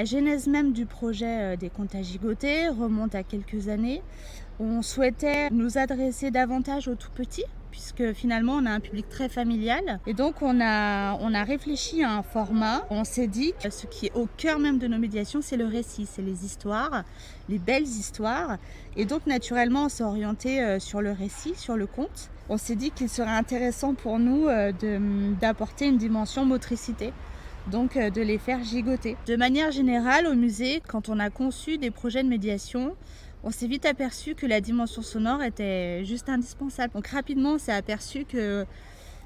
La genèse même du projet des Contes à gigoter remonte à quelques années. On souhaitait nous adresser davantage aux tout petits, puisque finalement on a un public très familial. Et donc on a réfléchi à un format. On s'est dit que ce qui est au cœur même de nos médiations, c'est le récit, c'est les histoires, les belles histoires. Et donc naturellement on s'est orienté sur le récit, sur le conte. On s'est dit qu'il serait intéressant pour nous d'apporter une dimension motricité. Donc de les faire gigoter. De manière générale, au musée, quand on a conçu des projets de médiation, on s'est vite aperçu que la dimension sonore était juste indispensable. Donc rapidement, on s'est aperçu que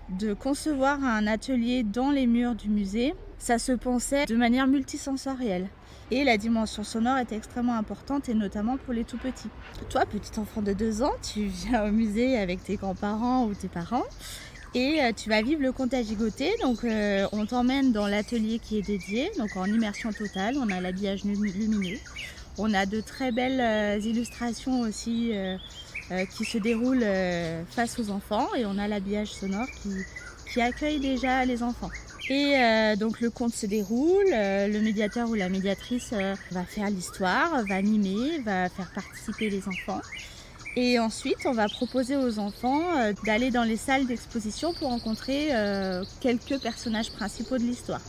de concevoir un atelier dans les murs du musée, ça se pensait de manière multisensorielle. Et la dimension sonore était extrêmement importante, et notamment pour les tout petits. Toi, petit enfant de 2 ans, tu viens au musée avec tes grands-parents ou tes parents, et tu vas vivre le conte à gigoter. Donc on t'emmène dans l'atelier qui est dédié, donc en immersion totale. On a l'habillage lumineux. On a de très belles illustrations aussi qui se déroulent face aux enfants, et on a l'habillage sonore qui accueille déjà les enfants. Et donc le conte se déroule, le médiateur ou la médiatrice va faire l'histoire, va animer, va faire participer les enfants. Et ensuite, on va proposer aux enfants d'aller dans les salles d'exposition pour rencontrer quelques personnages principaux de l'histoire.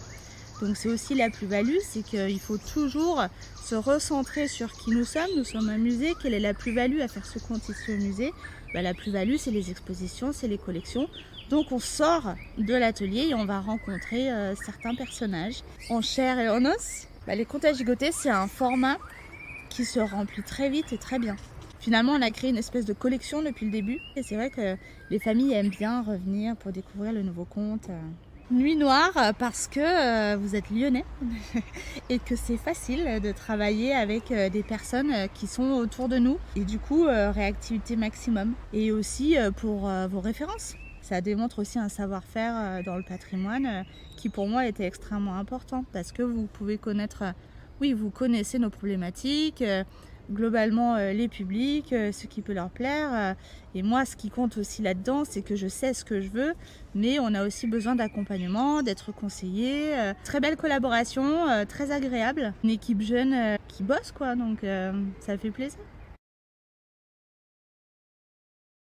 Donc c'est aussi la plus-value, c'est qu'il faut toujours se recentrer sur qui nous sommes. Nous sommes un musée. Quelle est la plus-value à faire ce conte ici au musée ? La plus-value, c'est les expositions, c'est les collections. Donc on sort de l'atelier et on va rencontrer certains personnages en chair et en os. Les contes à gigoter, c'est un format qui se remplit très vite et très bien. Finalement, on a créé une espèce de collection depuis le début, et c'est vrai que les familles aiment bien revenir pour découvrir le nouveau conte. Nuit noire parce que vous êtes lyonnais et que c'est facile de travailler avec des personnes qui sont autour de nous, et du coup réactivité maximum, et aussi pour vos références. Ça démontre aussi un savoir-faire dans le patrimoine qui pour moi était extrêmement important, parce que vous pouvez connaître, oui, vous connaissez nos problématiques, globalement les publics, ce qui peut leur plaire. Et moi, ce qui compte aussi là-dedans, c'est que je sais ce que je veux, mais on a aussi besoin d'accompagnement, d'être conseillé. Très belle collaboration, très agréable. Une équipe jeune qui bosse, quoi, donc ça fait plaisir.